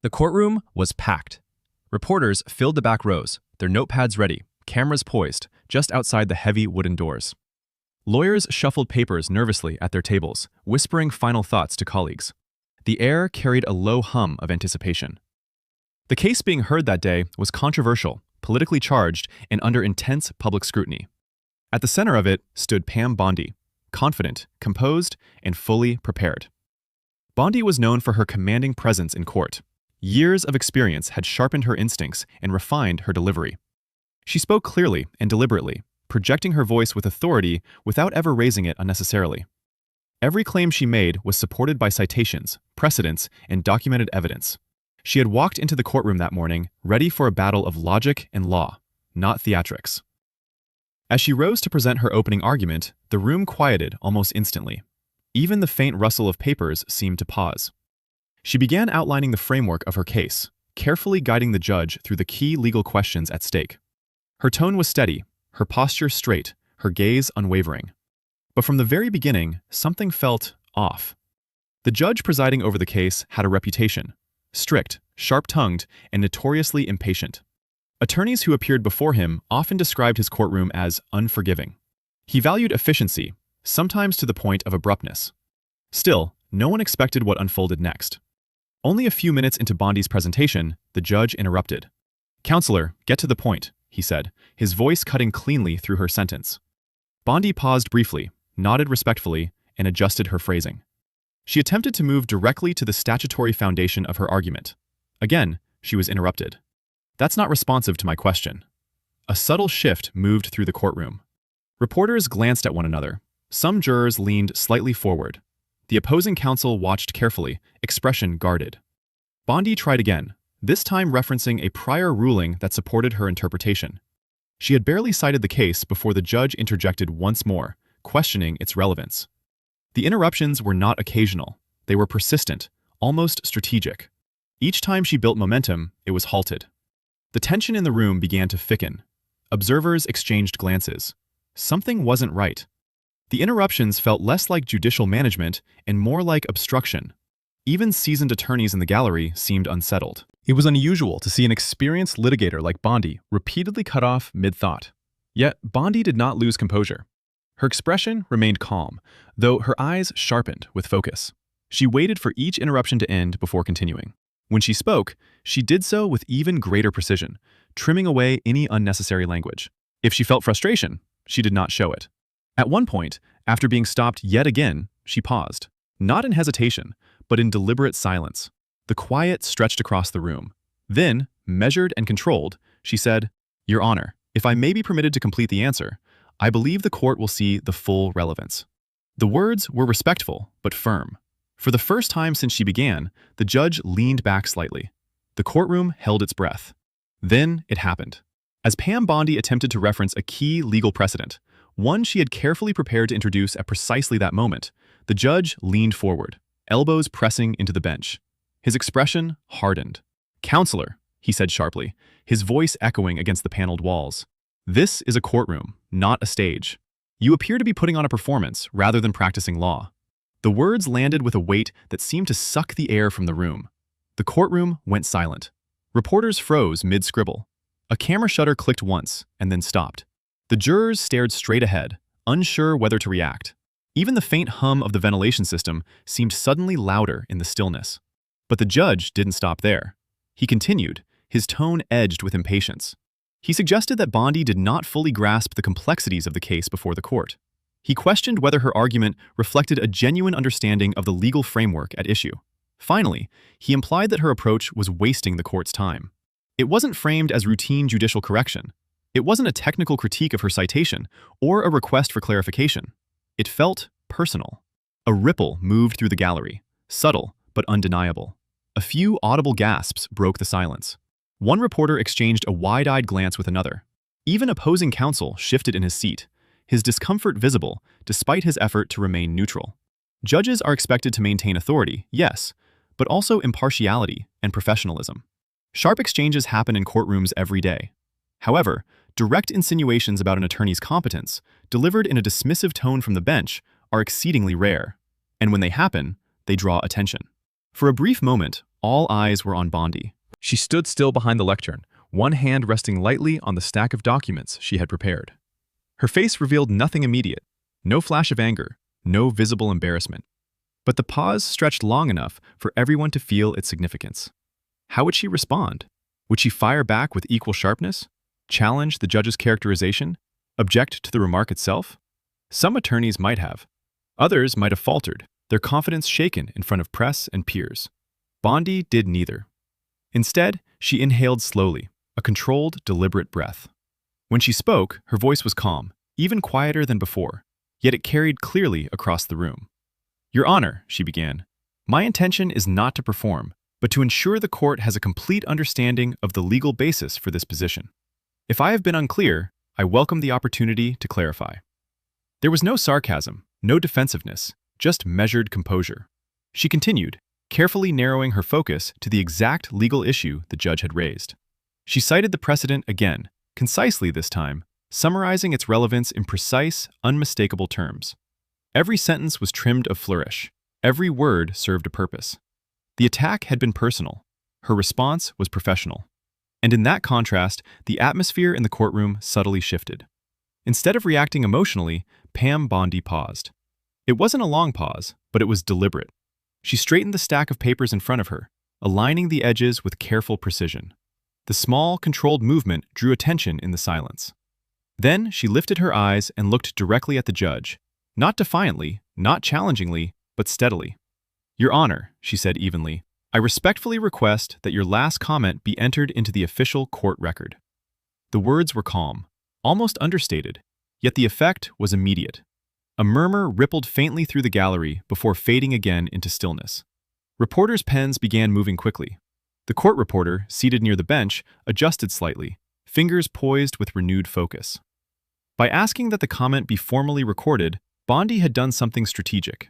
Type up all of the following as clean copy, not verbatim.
The courtroom was packed. Reporters filled the back rows, their notepads ready, cameras poised, just outside the heavy wooden doors. Lawyers shuffled papers nervously at their tables, whispering final thoughts to colleagues. The air carried a low hum of anticipation. The case being heard that day was controversial, politically charged, and under intense public scrutiny. At the center of it stood Pam Bondi, confident, composed, and fully prepared. Bondi was known for her commanding presence in court. Years of experience had sharpened her instincts and refined her delivery. She spoke clearly and deliberately, projecting her voice with authority without ever raising it unnecessarily. Every claim she made was supported by citations, precedents, and documented evidence. She had walked into the courtroom that morning, ready for a battle of logic and law, not theatrics. As she rose to present her opening argument, the room quieted almost instantly. Even the faint rustle of papers seemed to pause. She began outlining the framework of her case, carefully guiding the judge through the key legal questions at stake. Her tone was steady, her posture straight, her gaze unwavering. But from the very beginning, something felt off. The judge presiding over the case had a reputation: strict, sharp-tongued, and notoriously impatient. Attorneys who appeared before him often described his courtroom as unforgiving. He valued efficiency, sometimes to the point of abruptness. Still, no one expected what unfolded next. Only a few minutes into Bondi's presentation, the judge interrupted. "Counselor, get to the point," he said, his voice cutting cleanly through her sentence. Bondi paused briefly, nodded respectfully, and adjusted her phrasing. She attempted to move directly to the statutory foundation of her argument. Again, she was interrupted. "That's not responsive to my question." A subtle shift moved through the courtroom. Reporters glanced at one another. Some jurors leaned slightly forward. The opposing counsel watched carefully, expression guarded. Bondi tried again, this time referencing a prior ruling that supported her interpretation. She had barely cited the case before the judge interjected once more, questioning its relevance. The interruptions were not occasional. They were persistent, almost strategic. Each time she built momentum, it was halted. The tension in the room began to thicken. Observers exchanged glances. Something wasn't right. The interruptions felt less like judicial management and more like obstruction. Even seasoned attorneys in the gallery seemed unsettled. It was unusual to see an experienced litigator like Bondi repeatedly cut off mid-thought. Yet Bondi did not lose composure. Her expression remained calm, though her eyes sharpened with focus. She waited for each interruption to end before continuing. When she spoke, she did so with even greater precision, trimming away any unnecessary language. If she felt frustration, she did not show it. At one point, after being stopped yet again, she paused, not in hesitation, but in deliberate silence. The quiet stretched across the room. Then, measured and controlled, she said, "Your Honor, if I may be permitted to complete the answer, I believe the court will see the full relevance." The words were respectful, but firm. For the first time since she began, the judge leaned back slightly. The courtroom held its breath. Then it happened. As Pam Bondi attempted to reference a key legal precedent, one she had carefully prepared to introduce at precisely that moment, the judge leaned forward, elbows pressing into the bench. His expression hardened. "Counselor," he said sharply, his voice echoing against the paneled walls. "This is a courtroom, not a stage. You appear to be putting on a performance rather than practicing law." The words landed with a weight that seemed to suck the air from the room. The courtroom went silent. Reporters froze mid-scribble. A camera shutter clicked once and then stopped. The jurors stared straight ahead, unsure whether to react. Even the faint hum of the ventilation system seemed suddenly louder in the stillness. But the judge didn't stop there. He continued, his tone edged with impatience. He suggested that Bondi did not fully grasp the complexities of the case before the court. He questioned whether her argument reflected a genuine understanding of the legal framework at issue. Finally, he implied that her approach was wasting the court's time. It wasn't framed as routine judicial correction. It wasn't a technical critique of her citation or a request for clarification. It felt personal. A ripple moved through the gallery, subtle but undeniable. A few audible gasps broke the silence. One reporter exchanged a wide-eyed glance with another. Even opposing counsel shifted in his seat, his discomfort visible despite his effort to remain neutral. Judges are expected to maintain authority, yes, but also impartiality and professionalism. Sharp exchanges happen in courtrooms every day. However, direct insinuations about an attorney's competence, delivered in a dismissive tone from the bench, are exceedingly rare. And when they happen, they draw attention. For a brief moment, All eyes were on Bondi. She stood still behind the lectern, one hand resting lightly on the stack of documents she had prepared. Her face revealed nothing immediate, no flash of anger, no visible embarrassment. But the pause stretched long enough for everyone to feel its significance. How would she respond? Would she fire back with equal sharpness? Challenge the judge's characterization? Object to the remark itself? Some attorneys might have. Others might have faltered, their confidence shaken in front of press and peers. Bondi did neither. Instead, she inhaled slowly, a controlled, deliberate breath. When she spoke, her voice was calm, even quieter than before, yet it carried clearly across the room. "Your Honor," she began, "my intention is not to perform, but to ensure the court has a complete understanding of the legal basis for this position. If I have been unclear, I welcome the opportunity to clarify." There was no sarcasm, no defensiveness, just measured composure. She continued, carefully narrowing her focus to the exact legal issue the judge had raised. She cited the precedent again, concisely this time, summarizing its relevance in precise, unmistakable terms. Every sentence was trimmed of flourish. Every word served a purpose. The attack had been personal. Her response was professional. And in that contrast, the atmosphere in the courtroom subtly shifted. Instead of reacting emotionally, Pam Bondi paused. It wasn't a long pause, but it was deliberate. She straightened the stack of papers in front of her, aligning the edges with careful precision. The small, controlled movement drew attention in the silence. Then she lifted her eyes and looked directly at the judge, not defiantly, not challengingly, but steadily. "Your Honor," she said evenly, "I respectfully request that your last comment be entered into the official court record." The words were calm, almost understated, yet the effect was immediate. A murmur rippled faintly through the gallery before fading again into stillness. Reporters' pens began moving quickly. The court reporter, seated near the bench, adjusted slightly, fingers poised with renewed focus. By asking that the comment be formally recorded, Bondi had done something strategic.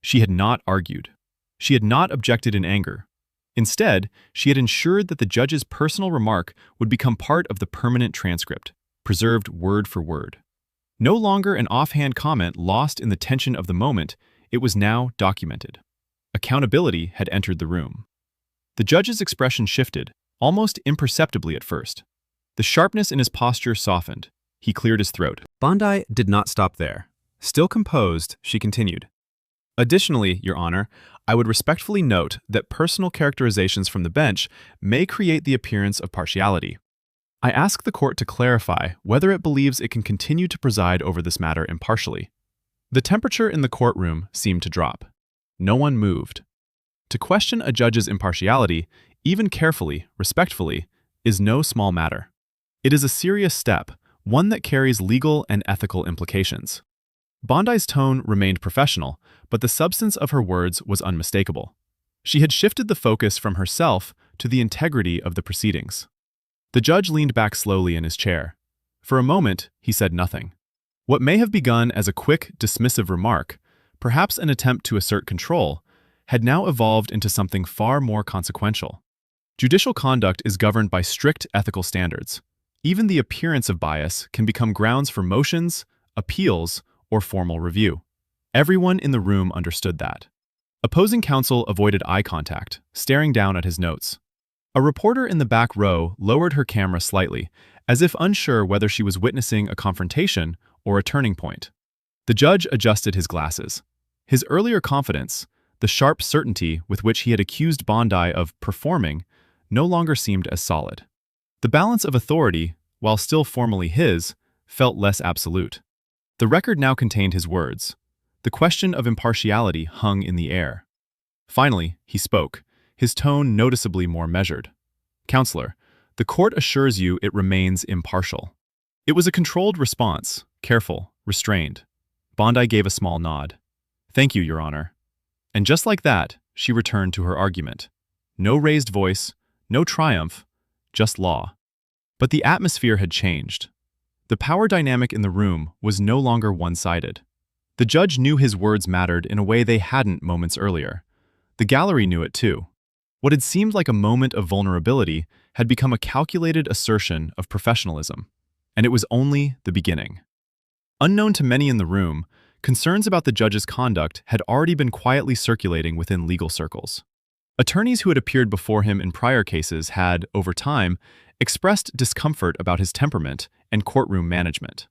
She had not argued. She had not objected in anger. Instead, she had ensured that the judge's personal remark would become part of the permanent transcript, preserved word for word. No longer an offhand comment lost in the tension of the moment, it was now documented. Accountability had entered the room. The judge's expression shifted, almost imperceptibly at first. The sharpness in his posture softened. He cleared his throat. Bondi did not stop there. Still composed, she continued. "Additionally, Your Honor, I would respectfully note that personal characterizations from the bench may create the appearance of partiality. I ask the court to clarify whether it believes it can continue to preside over this matter impartially." The temperature in the courtroom seemed to drop. No one moved. To question a judge's impartiality, even carefully, respectfully, is no small matter. It is a serious step, one that carries legal and ethical implications. Bondi's tone remained professional, but the substance of her words was unmistakable. She had shifted the focus from herself to the integrity of the proceedings. The judge leaned back slowly in his chair. For a moment, he said nothing. What may have begun as a quick, dismissive remark, perhaps an attempt to assert control, had now evolved into something far more consequential. Judicial conduct is governed by strict ethical standards. Even the appearance of bias can become grounds for motions, appeals, or formal review. Everyone in the room understood that. Opposing counsel avoided eye contact, staring down at his notes. A reporter in the back row lowered her camera slightly, as if unsure whether she was witnessing a confrontation or a turning point. The judge adjusted his glasses. His earlier confidence, the sharp certainty with which he had accused Bondi of performing, no longer seemed as solid. The balance of authority, while still formally his, felt less absolute. The record now contained his words. The question of impartiality hung in the air. Finally, he spoke, his tone noticeably more measured. "Counselor, the court assures you it remains impartial." It was a controlled response, careful, restrained. Bondi gave a small nod. "Thank you, Your Honor." And just like that, she returned to her argument. No raised voice, no triumph, just law. But the atmosphere had changed. The power dynamic in the room was no longer one-sided. The judge knew his words mattered in a way they hadn't moments earlier. The gallery knew it too. What had seemed like a moment of vulnerability had become a calculated assertion of professionalism. And it was only the beginning. Unknown to many in the room, concerns about the judge's conduct had already been quietly circulating within legal circles. Attorneys who had appeared before him in prior cases had, over time, expressed discomfort about his temperament and courtroom management.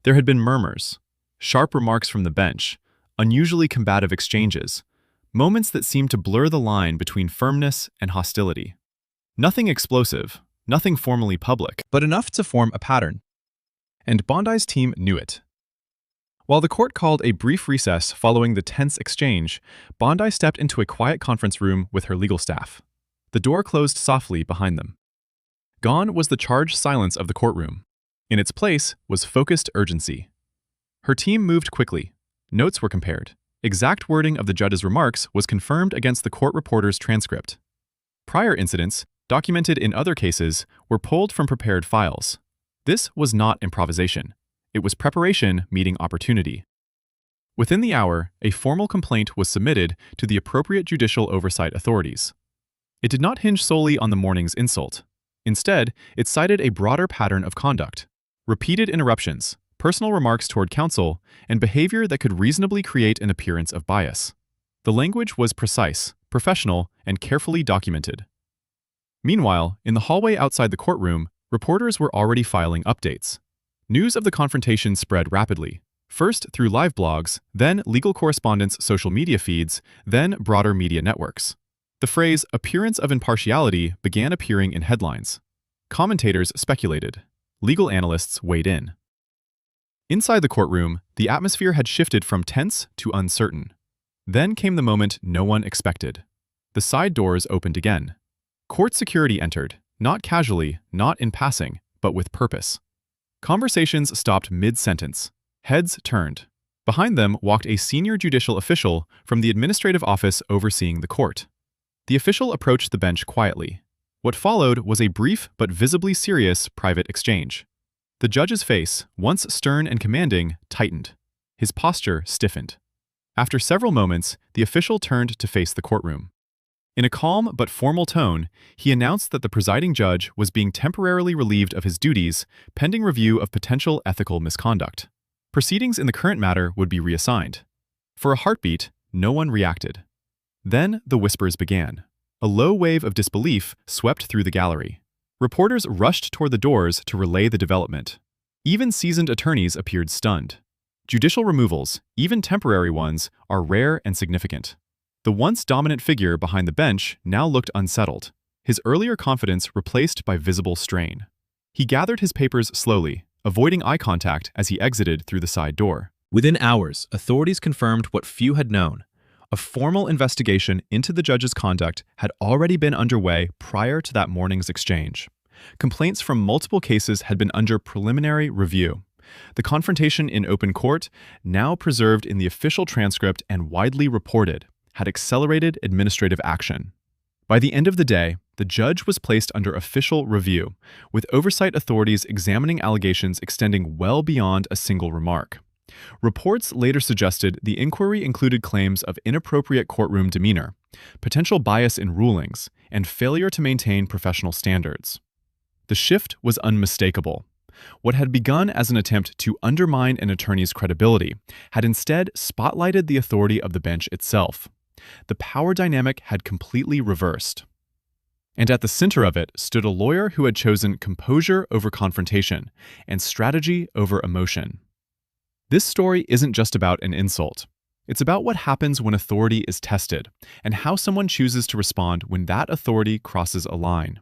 There had been murmurs, sharp remarks from the bench, unusually combative exchanges, moments that seemed to blur the line between firmness and hostility. Nothing explosive, nothing formally public, but enough to form a pattern. And Bondi's team knew it. While the court called a brief recess following the tense exchange, Bondi stepped into a quiet conference room with her legal staff. The door closed softly behind them. Gone was the charged silence of the courtroom. In its place was focused urgency. Her team moved quickly. Notes were compared. Exact wording of the judge's remarks was confirmed against the court reporter's transcript. Prior incidents, documented in other cases, were pulled from prepared files. This was not improvisation. It was preparation meeting opportunity. Within the hour, a formal complaint was submitted to the appropriate judicial oversight authorities. It did not hinge solely on the morning's insult. Instead, it cited a broader pattern of conduct: repeated interruptions, personal remarks toward counsel, and behavior that could reasonably create an appearance of bias. The language was precise, professional, and carefully documented. Meanwhile, in the hallway outside the courtroom, reporters were already filing updates. News of the confrontation spread rapidly, first through live blogs, then legal correspondents' social media feeds, then broader media networks. The phrase "appearance of impartiality" began appearing in headlines. Commentators speculated. Legal analysts weighed in. Inside the courtroom, the atmosphere had shifted from tense to uncertain. Then came the moment no one expected. The side doors opened again. Court security entered, not casually, not in passing, but with purpose. Conversations stopped mid-sentence. Heads turned. Behind them walked a senior judicial official from the administrative office overseeing the court. The official approached the bench quietly. What followed was a brief but visibly serious private exchange. The judge's face, once stern and commanding, tightened. His posture stiffened. After several moments, the official turned to face the courtroom. In a calm but formal tone, he announced that the presiding judge was being temporarily relieved of his duties pending review of potential ethical misconduct. Proceedings in the current matter would be reassigned. For a heartbeat, no one reacted. Then the whispers began. A low wave of disbelief swept through the gallery. Reporters rushed toward the doors to relay the development. Even seasoned attorneys appeared stunned. Judicial removals, even temporary ones, are rare and significant. The once dominant figure behind the bench now looked unsettled, his earlier confidence replaced by visible strain. He gathered his papers slowly, avoiding eye contact as he exited through the side door. Within hours, authorities confirmed what few had known. A formal investigation into the judge's conduct had already been underway prior to that morning's exchange. Complaints from multiple cases had been under preliminary review. The confrontation in open court, now preserved in the official transcript and widely reported, had accelerated administrative action. By the end of the day, the judge was placed under official review, with oversight authorities examining allegations extending well beyond a single remark. Reports later suggested the inquiry included claims of inappropriate courtroom demeanor, potential bias in rulings, and failure to maintain professional standards. The shift was unmistakable. What had begun as an attempt to undermine an attorney's credibility had instead spotlighted the authority of the bench itself. The power dynamic had completely reversed. And at the center of it stood a lawyer who had chosen composure over confrontation and strategy over emotion. This story isn't just about an insult. It's about what happens when authority is tested and how someone chooses to respond when that authority crosses a line.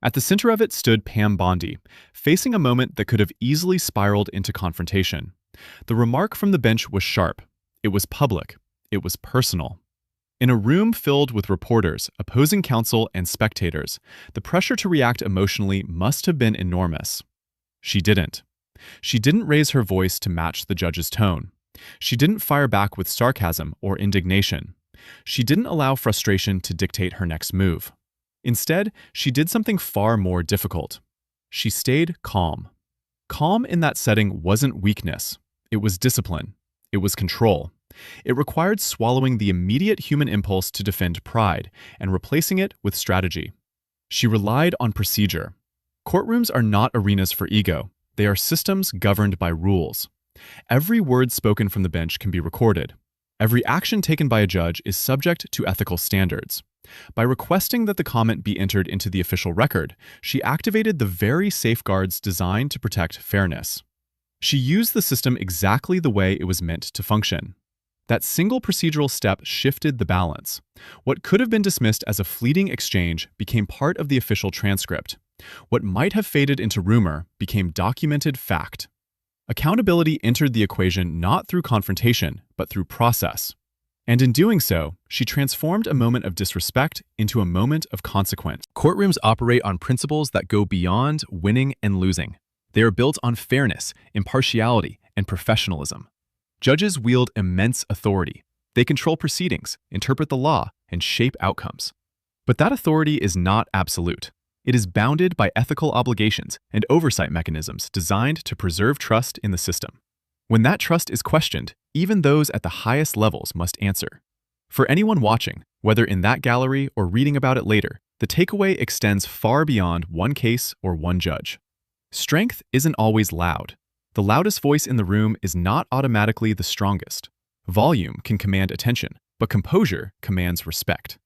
At the center of it stood Pam Bondi, facing a moment that could have easily spiraled into confrontation. The remark from the bench was sharp. It was public. It was personal. In a room filled with reporters, opposing counsel, and spectators, the pressure to react emotionally must have been enormous. She didn't. She didn't raise her voice to match the judge's tone. She didn't fire back with sarcasm or indignation. She didn't allow frustration to dictate her next move. Instead, she did something far more difficult. She stayed calm. Calm in that setting wasn't weakness. It was discipline. It was control. It required swallowing the immediate human impulse to defend pride and replacing it with strategy. She relied on procedure. Courtrooms are not arenas for ego. They are systems governed by rules. Every word spoken from the bench can be recorded. Every action taken by a judge is subject to ethical standards. By requesting that the comment be entered into the official record, she activated the very safeguards designed to protect fairness. She used the system exactly the way it was meant to function. That single procedural step shifted the balance. What could have been dismissed as a fleeting exchange became part of the official transcript. What might have faded into rumor became documented fact. Accountability entered the equation not through confrontation, but through process. And in doing so, she transformed a moment of disrespect into a moment of consequence. Courtrooms operate on principles that go beyond winning and losing. They are built on fairness, impartiality, and professionalism. Judges wield immense authority. They control proceedings, interpret the law, and shape outcomes. But that authority is not absolute. It is bounded by ethical obligations and oversight mechanisms designed to preserve trust in the system. When that trust is questioned, even those at the highest levels must answer. For anyone watching, whether in that gallery or reading about it later, the takeaway extends far beyond one case or one judge. Strength isn't always loud. The loudest voice in the room is not automatically the strongest. Volume can command attention, but composure commands respect.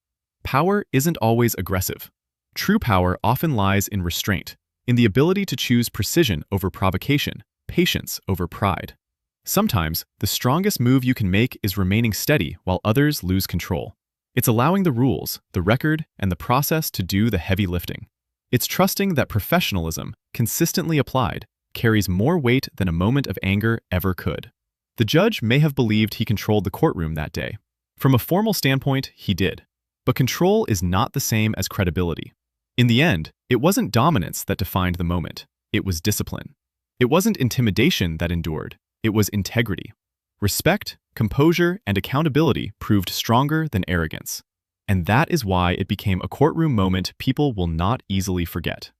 Power isn't always aggressive. True power often lies in restraint, in the ability to choose precision over provocation, patience over pride. Sometimes, the strongest move you can make is remaining steady while others lose control. It's allowing the rules, the record, and the process to do the heavy lifting. It's trusting that professionalism, consistently applied, carries more weight than a moment of anger ever could. The judge may have believed he controlled the courtroom that day. From a formal standpoint, he did. But control is not the same as credibility. In the end, it wasn't dominance that defined the moment. It was discipline. It wasn't intimidation that endured. It was integrity. Respect, composure, and accountability proved stronger than arrogance. And that is why it became a courtroom moment people will not easily forget.